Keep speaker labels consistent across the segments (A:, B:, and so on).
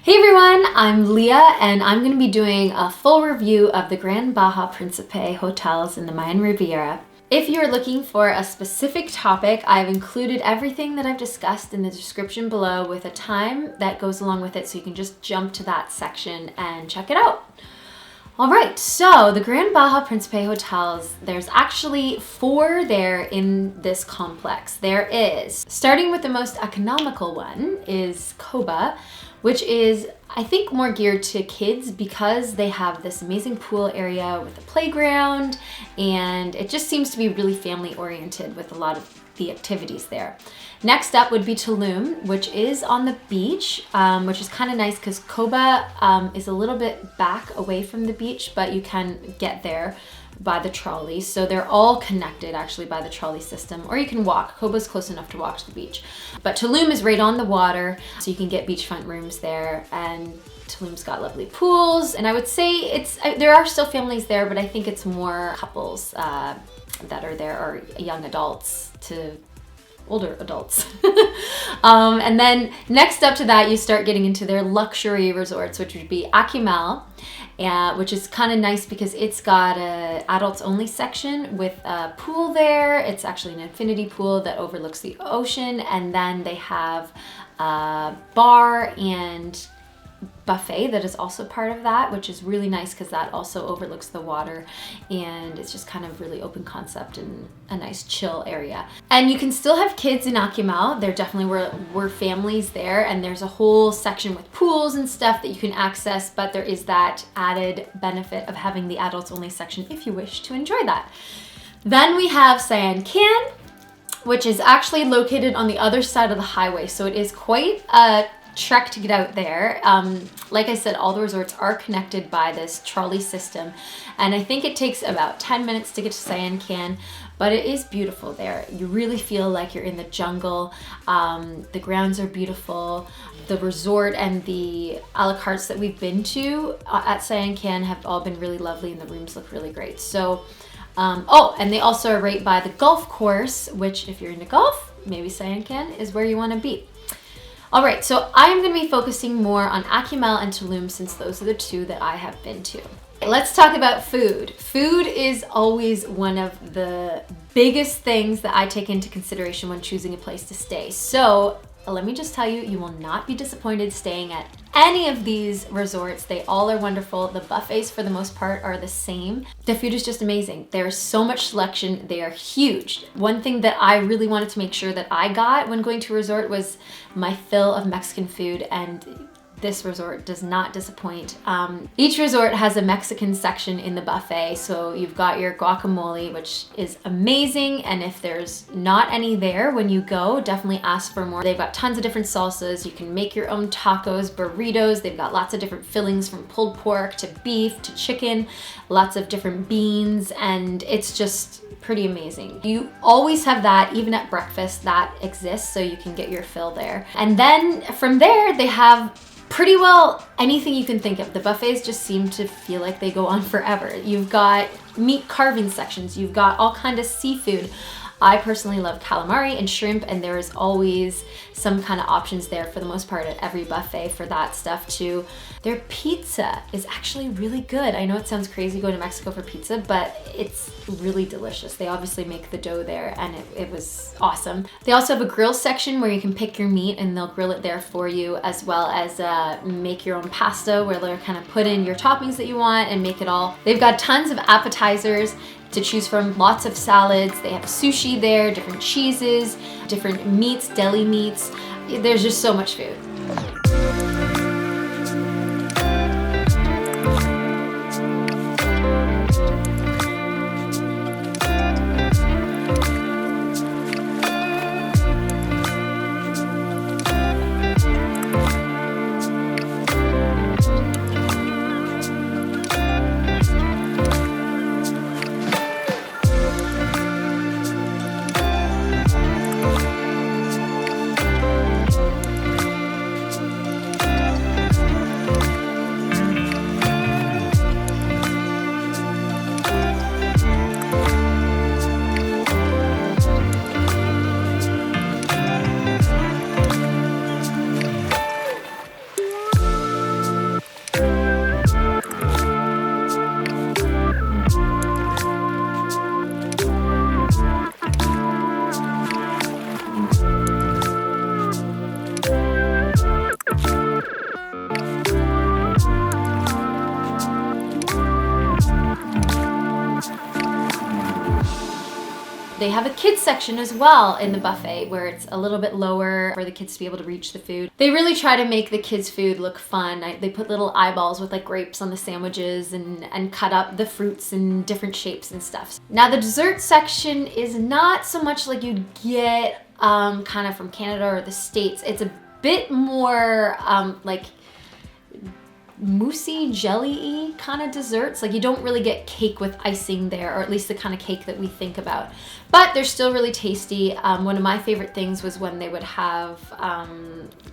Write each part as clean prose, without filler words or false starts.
A: Hey everyone, I'm Leah and I'm going to be doing a full review of the Grand Bahia Principe hotels in the Mayan Riviera. If you're looking for a specific topic, I've included everything that I've discussed in the description below with a time that goes along with it, so you can just jump to that section and check it out. All right, so the Grand Bahia Principe hotels, there's actually 4 there in this complex. There is, starting with the most economical one, is Coba, which is, I think, more geared to kids because they have this amazing pool area with a playground, and it just seems to be really family oriented with a lot of the activities there. Next up would be Tulum, which is on the beach, which is kind of nice because Coba is a little bit back away from the beach, but you can get there by the trolley. So they're all connected actually by the trolley system, or you can walk. Coba's close enough to walk to the beach. But Tulum is right on the water, so you can get beachfront rooms there, and Tulum's got lovely pools. And I would say there are still families there, but I think it's more couples that are there, or young adults to older adults. And then next up to that, you start getting into their luxury resorts, which would be Akumal, which is kind of nice because it's got a adults only section with a pool there. It's actually an infinity pool that overlooks the ocean, and then they have a bar and buffet that is also part of that, which is really nice because that also overlooks the water, and it's just kind of really open concept and a nice chill area. And you can still have kids in Akumal. There definitely were families there, and there's a whole section with pools and stuff that you can access, but there is that added benefit of having the adults only section if you wish to enjoy that. Then we have Sian Ka'an, which is actually located on the other side of the highway, so it is quite a trek to get out there. Like I said, all the resorts are connected by this trolley system, and I think it takes about 10 minutes to get to Sian Ka'an, but it is beautiful there. You really feel like you're in the jungle. The grounds are beautiful. The resort and the a la cartes that we've been to at Sian Ka'an have all been really lovely, and the rooms look really great. So and they also are right by the golf course, which if you're into golf, maybe Sian Ka'an is where you want to be. All right, so I am going to be focusing more on Akumal and Tulum since those are the 2 that I have been to. Let's talk about food. Food is always one of the biggest things that I take into consideration when choosing a place to stay. So let me just tell you, you will not be disappointed staying at any of these resorts. They all are wonderful. The buffets for the most part are the same. The food is just amazing. There's so much selection. They are huge. One thing that I really wanted to make sure that I got when going to a resort was my fill of Mexican food, and this resort does not disappoint. Each resort has a Mexican section in the buffet, so you've got your guacamole, which is amazing, and if there's not any there when you go, definitely ask for more. They've got tons of different salsas. You can make your own tacos, burritos. They've got lots of different fillings from pulled pork to beef to chicken, lots of different beans, and it's just pretty amazing. You always have that, even at breakfast, that exists, so you can get your fill there. And then from there, they have pretty well anything you can think of. The buffets just seem to feel like they go on forever. You've got meat carving sections, you've got all kind of seafood. I personally love calamari and shrimp, and there is always some kind of options there for the most part at every buffet for that stuff too. Their pizza is actually really good. I know it sounds crazy going to Mexico for pizza, but it's really delicious. They obviously make the dough there, and it was awesome. They also have a grill section where you can pick your meat and they'll grill it there for you, as well as make your own pasta where they'll kind of put in your toppings that you want and make it all. They've got tons of appetizers to choose from, lots of salads. They have sushi there, different cheeses, different meats, deli meats. There's just so much food. They have a kids section as well in the buffet where it's a little bit lower for the kids to be able to reach the food. They really try to make the kids' food look fun. They put little eyeballs with like grapes on the sandwiches and cut up the fruits in different shapes and stuff. Now the dessert section is not so much like you'd get kind of from Canada or the States. It's a bit more like moussey, jelly-y kind of desserts. Like you don't really get cake with icing there, or at least the kind of cake that we think about. But they're still really tasty. One of my favorite things was when they would have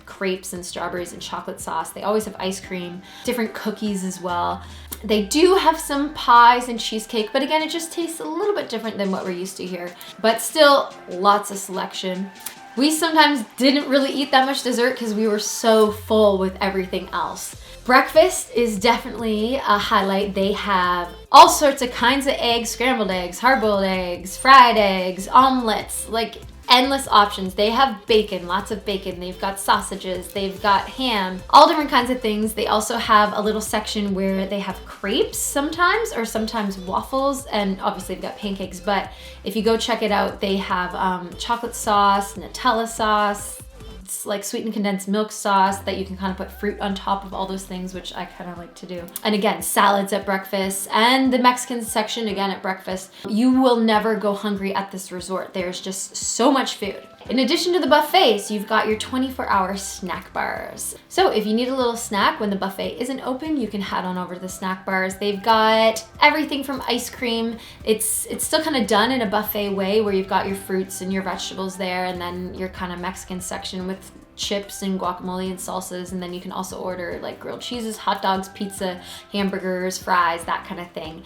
A: crepes and strawberries and chocolate sauce. They always have ice cream, different cookies as well. They do have some pies and cheesecake, but again, it just tastes a little bit different than what we're used to here. But still, lots of selection. We sometimes didn't really eat that much dessert because we were so full with everything else. Breakfast is definitely a highlight. They have all sorts of kinds of eggs, scrambled eggs, hard-boiled eggs, fried eggs, omelets, like endless options. They have bacon, lots of bacon. They've got sausages, they've got ham, all different kinds of things. They also have a little section where they have crepes sometimes, or sometimes waffles, and obviously they've got pancakes, but if you go check it out, they have chocolate sauce, Nutella sauce, it's like sweetened condensed milk sauce that you can kind of put fruit on top of all those things, which I kind of like to do. And again, salads at breakfast, and the Mexican section again at breakfast. You will never go hungry at this resort. There's just so much food. In addition to the buffets, you've got your 24-hour snack bars. So if you need a little snack when the buffet isn't open, you can head on over to the snack bars. They've got everything from ice cream. It's still kind of done in a buffet way where you've got your fruits and your vegetables there, and then your kind of Mexican section with chips and guacamole and salsas, and then you can also order like grilled cheeses, hot dogs, pizza, hamburgers, fries, that kind of thing.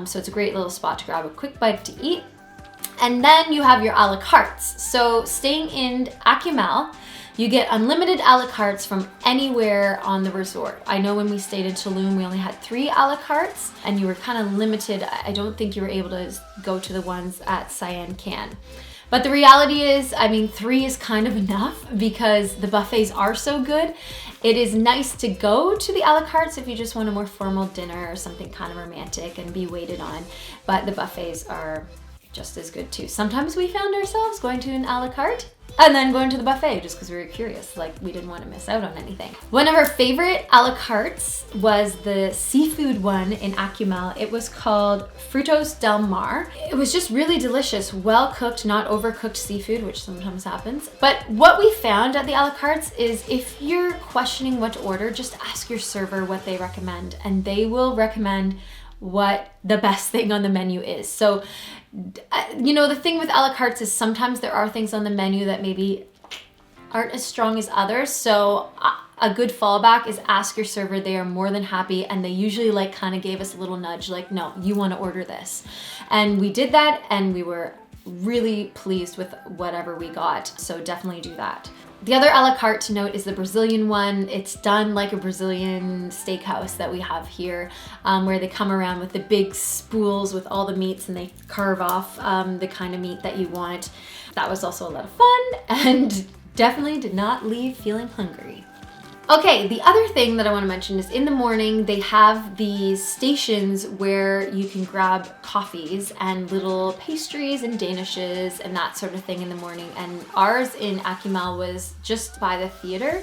A: So it's a great little spot to grab a quick bite to eat. And then you have your a la cartes. So staying in Akumal, you get unlimited a la cartes from anywhere on the resort. I know when we stayed in Tulum, we only had 3 a la cartes, and you were kind of limited. I don't think you were able to go to the ones at Sian Ka'an. But the reality is, I mean, 3 is kind of enough because the buffets are so good. It is nice to go to the a la cartes if you just want a more formal dinner or something kind of romantic and be waited on. But the buffets are just as good too. Sometimes we found ourselves going to an a la carte and then going to the buffet just because we were curious, like we didn't want to miss out on anything. One of our favorite a la cartes was the seafood one in Akumal. It was called Frutos del Mar. It was just really delicious, well cooked, not overcooked seafood, which sometimes happens. But what we found at the a la cartes is if you're questioning what to order, just ask your server what they recommend, and they will recommend what the best thing on the menu is. So, you know, the thing with a la cartes is sometimes there are things on the menu that maybe aren't as strong as others. So a good fallback is ask your server. They are more than happy, and they usually like kind of gave us a little nudge like, no, you want to order this. And we did that, and we were really pleased with whatever we got. So definitely do that. The other a la carte to note is the Brazilian one. It's done like a Brazilian steakhouse that we have here, where they come around with the big spools with all the meats and they carve off the kind of meat that you want. That was also a lot of fun and definitely did not leave feeling hungry. Okay, the other thing that I want to mention is in the morning they have these stations where you can grab coffees and little pastries and danishes and that sort of thing in the morning. And ours in Akumal was just by the theater.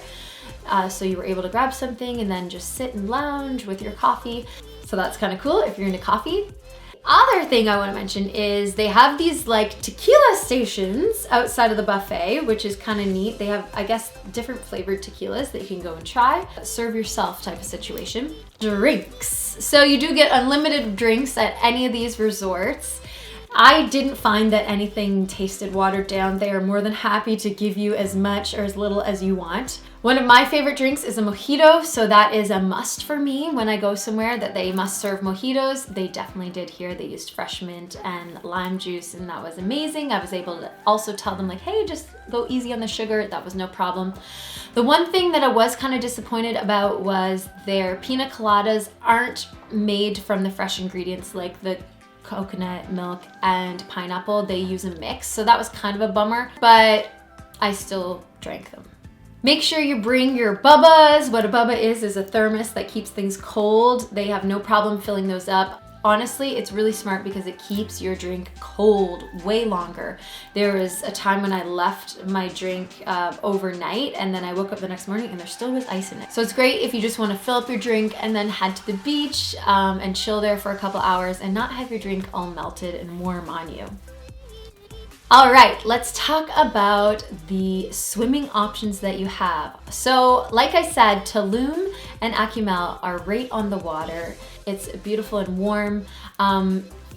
A: So you were able to grab something and then just sit and lounge with your coffee. So that's kind of cool if you're into coffee. Other thing I want to mention is they have these like tequila stations outside of the buffet, which is kind of neat. They have, I guess, different flavored tequilas that you can go and try. Serve yourself type of situation. Drinks. So you do get unlimited drinks at any of these resorts. I didn't find that anything tasted watered down. They are more than happy to give you as much or as little as you want. One of my favorite drinks is a mojito, so that is a must for me when I go somewhere that they must serve mojitos. They definitely did here. They used fresh mint and lime juice, and that was amazing. I was able to also tell them like, hey, just go easy on the sugar. That was no problem. The one thing that I was kind of disappointed about was their pina coladas aren't made from the fresh ingredients like the coconut milk and pineapple. They use a mix, so that was kind of a bummer, but I still drank them. Make sure you bring your bubbas. What a bubba is a thermos that keeps things cold. They have no problem filling those up. honestly, it's really smart because it keeps your drink cold way longer. There was a time when I left my drink overnight, and then I woke up the next morning and there still was ice in it. So it's great if you just want to fill up your drink and then head to the beach and chill there for a couple hours and not have your drink all melted and warm on you. All right, let's talk about the swimming options that you have. So like I said, Tulum and Akumal are right on the water. It's beautiful and warm.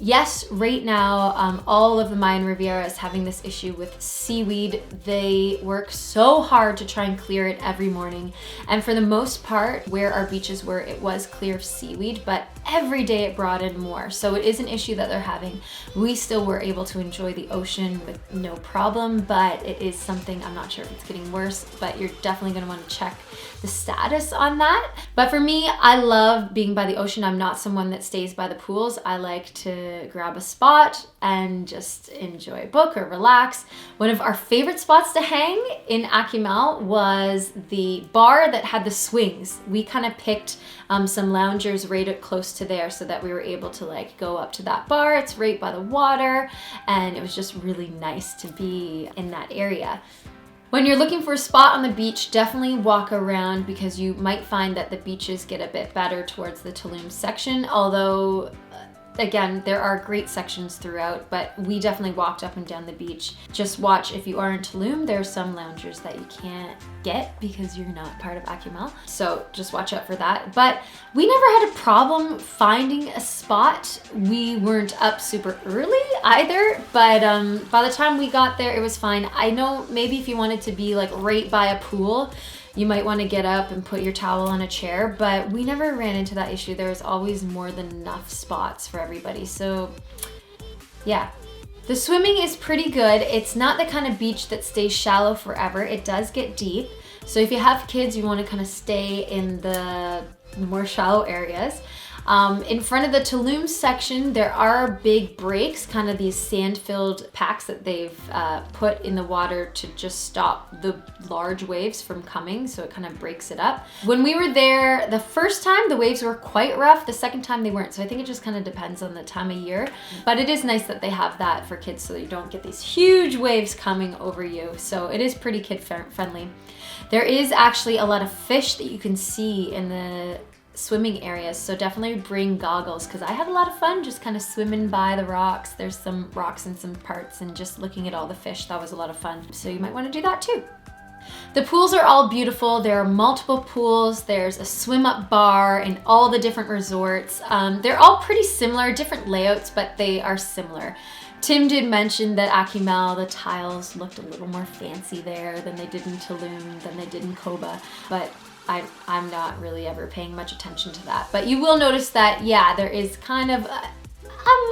A: Yes, right now, all of the Mayan Riviera is having this issue with seaweed. They work so hard to try and clear it every morning. And for the most part, where our beaches were, it was clear of seaweed, but every day it brought in more. So it is an issue that they're having. We still were able to enjoy the ocean with no problem, but it is something, I'm not sure if it's getting worse, but you're definitely gonna wanna check the status on that. But for me, I love being by the ocean. I'm not someone that stays by the pools. I like to grab a spot and just enjoy a book or relax. One of our favorite spots to hang in Akumal was the bar that had the swings. We kind of picked some loungers right close to there so that we were able to like go up to that bar. It's right by the water, and it was just really nice to be in that area. When you're looking for a spot on the beach, definitely walk around because you might find that the beaches get a bit better towards the Tulum section, although again, there are great sections throughout, but we definitely walked up and down the beach. Just watch, if you are in Tulum, there are some loungers that you can't get because you're not part of Akumal. So just watch out for that. But we never had a problem finding a spot. We weren't up super early either, but by the time we got there, it was fine. I know maybe if you wanted to be like right by a pool, you might want to get up and put your towel on a chair, but we never ran into that issue. There was always more than enough spots for everybody. So yeah, the swimming is pretty good. It's not the kind of beach that stays shallow forever. It does get deep. So if you have kids, you want to kind of stay in the more shallow areas. In front of the Tulum section, there are big breaks, kind of these sand-filled packs that they've put in the water to just stop the large waves from coming, so it kind of breaks it up. When we were there the first time, the waves were quite rough. The second time they weren't, so I think it just kind of depends on the time of year. But it is nice that they have that for kids so you don't get these huge waves coming over you. So it is pretty kid-friendly. There is actually a lot of fish that you can see in the swimming areas, so definitely bring goggles because I had a lot of fun just kind of swimming by the rocks. There's some rocks in some parts and just looking at all the fish. That was a lot of fun, so you might want to do that too. The pools are all beautiful. There are multiple pools. There's a swim up bar in all the different resorts. They're all pretty similar, different layouts, but they are similar. Tim did mention that Akumal, the tiles looked a little more fancy there than they did in Tulum, than they did in Coba, but I'm not really ever paying much attention to that. But you will notice that, yeah, there is kind of a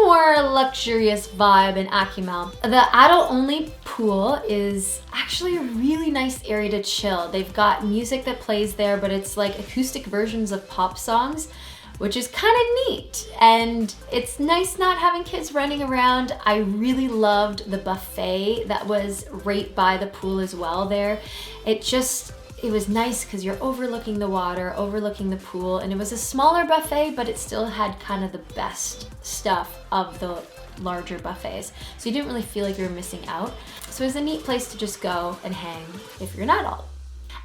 A: more luxurious vibe in Akumal. The adult-only pool is actually a really nice area to chill. They've got music that plays there, but it's like acoustic versions of pop songs, which is kind of neat. And it's nice not having kids running around. I really loved the buffet that was right by the pool as well there. It was nice because you're overlooking the water, overlooking the pool, and it was a smaller buffet, but it still had kind of the best stuff of the larger buffets. So you didn't really feel like you were missing out. So it was a neat place to just go and hang if you're an adult.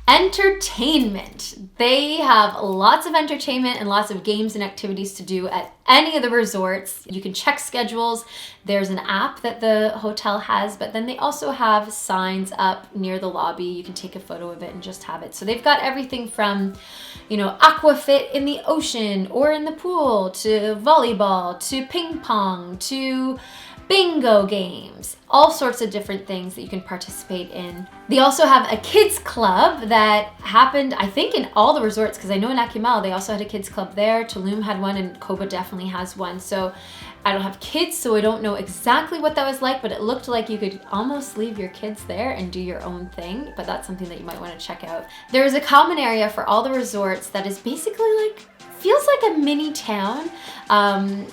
A: Entertainment. They have lots of entertainment and lots of games and activities to do at any of the resorts. You can check schedules. There's an app that the hotel has, but then they also have signs up near the lobby. You can take a photo of it and just have it. So they've got everything from, aquafit in the ocean or in the pool, to volleyball, to ping pong, to bingo games, all sorts of different things that you can participate in. They also have a kids club that happened, I think, in all the resorts, because I know in Akumal they also had a kids club there. Tulum had one and Coba definitely has one. So I don't have kids, so I don't know exactly what that was like, but it looked like you could almost leave your kids there and do your own thing, but that's something that you might want to check out. There is a common area for all the resorts that is basically like feels like a mini town.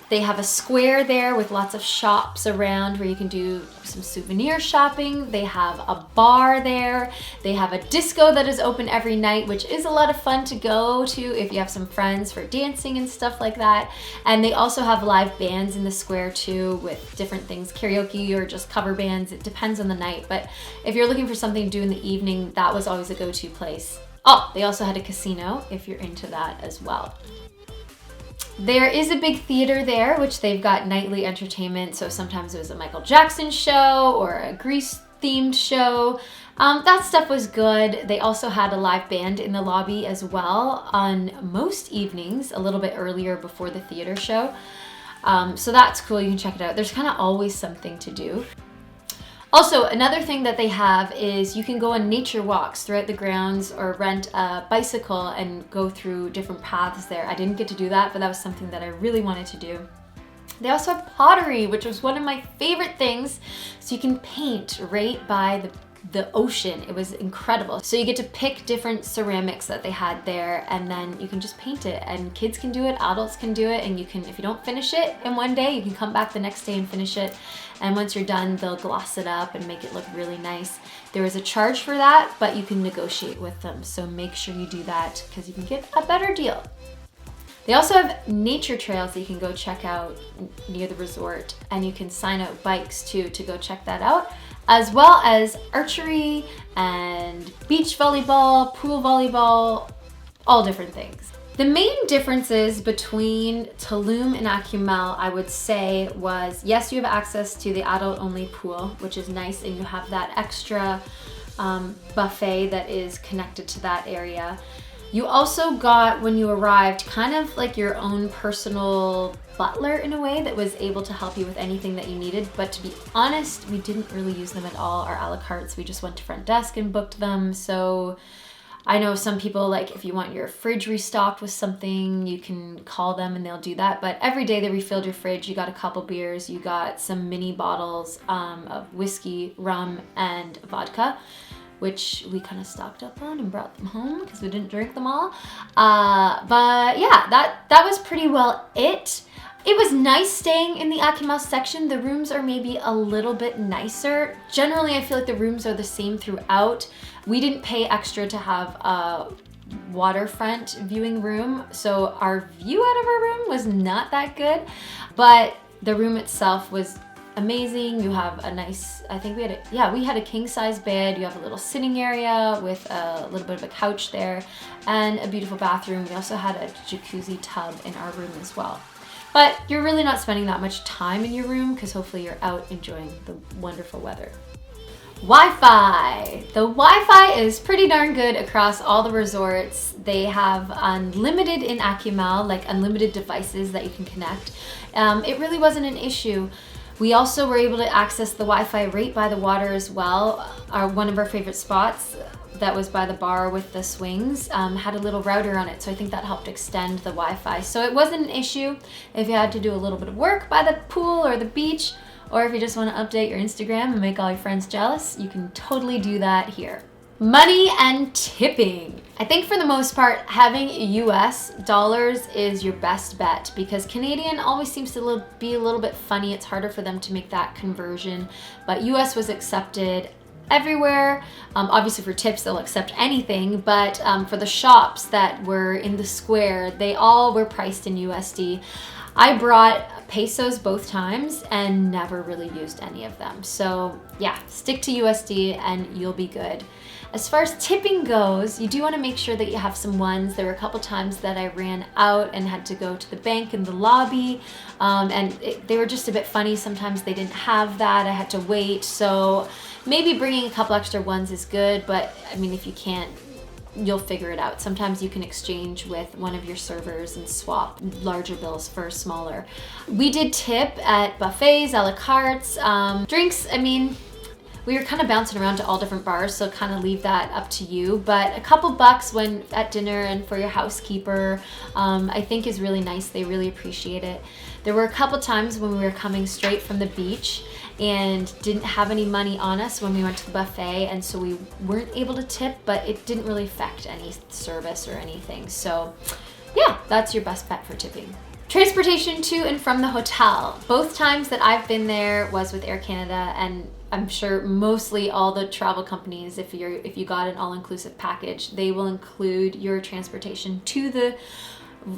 A: They have a square there with lots of shops around where you can do some souvenir shopping. They have a bar there. They have a disco that is open every night, which is a lot of fun to go to if you have some friends for dancing and stuff like that. And they also have live bands in the square too, with different things, karaoke or just cover bands. It depends on the night, but if you're looking for something to do in the evening, that was always a go-to place. Oh, they also had a casino if you're into that as well. There is a big theater there, which they've got nightly entertainment. So sometimes it was a Michael Jackson show or a Grease themed show. That stuff was good. They also had a live band in the lobby as well on most evenings, a little bit earlier before the theater show. So that's cool, you can check it out. There's kind of always something to do. Also, another thing that they have is you can go on nature walks throughout the grounds or rent a bicycle and go through different paths there. I didn't get to do that, but that was something that I really wanted to do. They also have pottery, which was one of my favorite things. So you can paint right by the ocean. It was incredible. So you get to pick different ceramics that they had there, and then you can just paint it, and kids can do it, adults can do it, and you can, if you don't finish it in one day, you can come back the next day and finish it. And once you're done, they'll gloss it up and make it look really nice. There is a charge for that, but you can negotiate with them. So make sure you do that because you can get a better deal. They also have nature trails that you can go check out near the resort, and you can sign up bikes too to go check that out, as well as archery and beach volleyball, pool volleyball, all different things. The main differences between Tulum and Akumal, I would say, was yes, you have access to the adult-only pool, which is nice, and you have that extra buffet that is connected to that area. You also got, when you arrived, kind of like your own personal butler in a way that was able to help you with anything that you needed. But to be honest, we didn't really use them at all, our a la cartes. We just went to front desk and booked them. So I know some people, like if you want your fridge restocked with something, you can call them and they'll do that. But every day they refilled your fridge. You got a couple beers, you got some mini bottles of whiskey, rum, and vodka, which we kind of stocked up on and brought them home because we didn't drink them all. But yeah, that was pretty well it. It was nice staying in the Akumal section. The rooms are maybe a little bit nicer. Generally, I feel like the rooms are the same throughout. We didn't pay extra to have a waterfront viewing room, so our view out of our room was not that good, but the room itself was amazing. You have a nice, I think we had a king size bed. You have a little sitting area with a little bit of a couch there and a beautiful bathroom. We also had a jacuzzi tub in our room as well. But you're really not spending that much time in your room because hopefully you're out enjoying the wonderful weather. Wi-Fi. The Wi-Fi is pretty darn good across all the resorts. They have unlimited in Akumal, like unlimited devices that you can connect. It really wasn't an issue. We also were able to access the Wi-Fi right by the water as well. One of our favorite spots that was by the bar with the swings had a little router on it, so I think that helped extend the Wi-Fi. So it wasn't an issue if you had to do a little bit of work by the pool or the beach, or if you just want to update your Instagram and make all your friends jealous, you can totally do that here. Money and tipping. I think for the most part, having US dollars is your best bet because Canadian always seems to be a little bit funny. It's harder for them to make that conversion, but US was accepted everywhere. Obviously for tips, they'll accept anything, but for the shops that were in the square, they all were priced in USD. I brought pesos both times and never really used any of them. So yeah, stick to USD and you'll be good. As far as tipping goes, you do want to make sure that you have some ones. There were a couple times that I ran out and had to go to the bank in the lobby, and they were just a bit funny. Sometimes they didn't have that. I had to wait. So maybe bringing a couple extra ones is good, but I mean, if you can't, you'll figure it out. Sometimes you can exchange with one of your servers and swap larger bills for smaller. We did tip at buffets, a la cartes, drinks. I mean, we were kind of bouncing around to all different bars, so kind of leave that up to you. But a couple bucks when at dinner and for your housekeeper, I think is really nice. They really appreciate it. There were a couple times when we were coming straight from the beach and didn't have any money on us when we went to the buffet, and so we weren't able to tip, but it didn't really affect any service or anything. So yeah, that's your best bet for tipping. Transportation to and from the hotel. Both times that I've been there was with Air Canada, and I'm sure mostly all the travel companies, if you got an all-inclusive package, they will include your transportation to the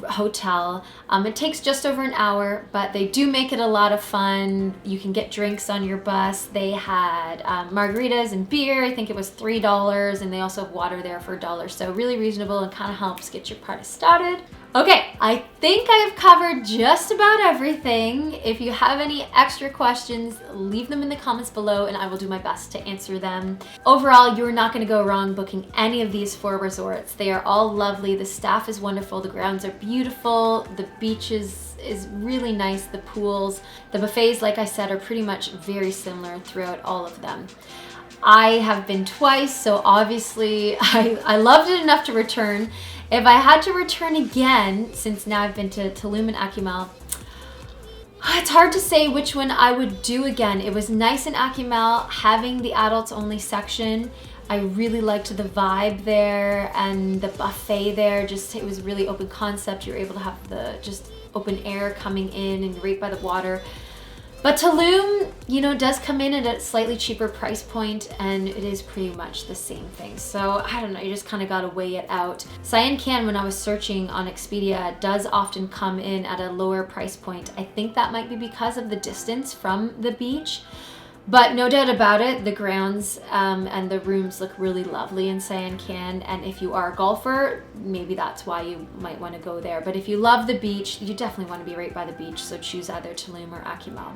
A: hotel. It takes just over an hour, but they do make it a lot of fun. You can get drinks on your bus. They had margaritas and beer. I think it was $3, and they also have water there for $1. So really reasonable and kind of helps get your party started. Okay, I think I've covered just about everything. If you have any extra questions, leave them in the comments below and I will do my best to answer them. Overall, you're not gonna go wrong booking any of these 4 resorts. They are all lovely. The staff is wonderful. The grounds are beautiful. The beaches is really nice. The pools, the buffets, like I said, are pretty much very similar throughout all of them. I have been twice, so obviously I loved it enough to return. If I had to return again, since now I've been to Tulum and Akumal, it's hard to say which one I would do again. It was nice in Akumal having the adults only section. I really liked the vibe there and the buffet there. Just, it was really open concept. You're able to have the just open air coming in and right by the water. But Tulum, you know, does come in at a slightly cheaper price point, and it is pretty much the same thing. So I don't know, you just kind of got to weigh it out. Sian Ka'an, when I was searching on Expedia, does often come in at a lower price point. I think that might be because of the distance from the beach. But no doubt about it, the grounds and the rooms look really lovely in Sian Ka'an, and if you are a golfer, maybe that's why you might want to go there. But if you love the beach, you definitely want to be right by the beach, so choose either Tulum or Akumal.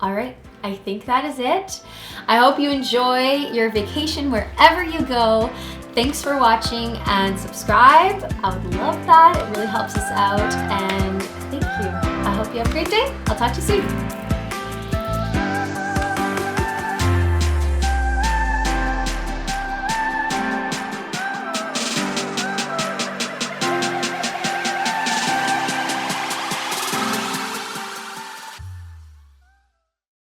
A: All right, I think that is it. I hope you enjoy your vacation wherever you go. Thanks for watching and subscribe. I would love that. It really helps us out, and thank you. I hope you have a great day. I'll talk to you soon.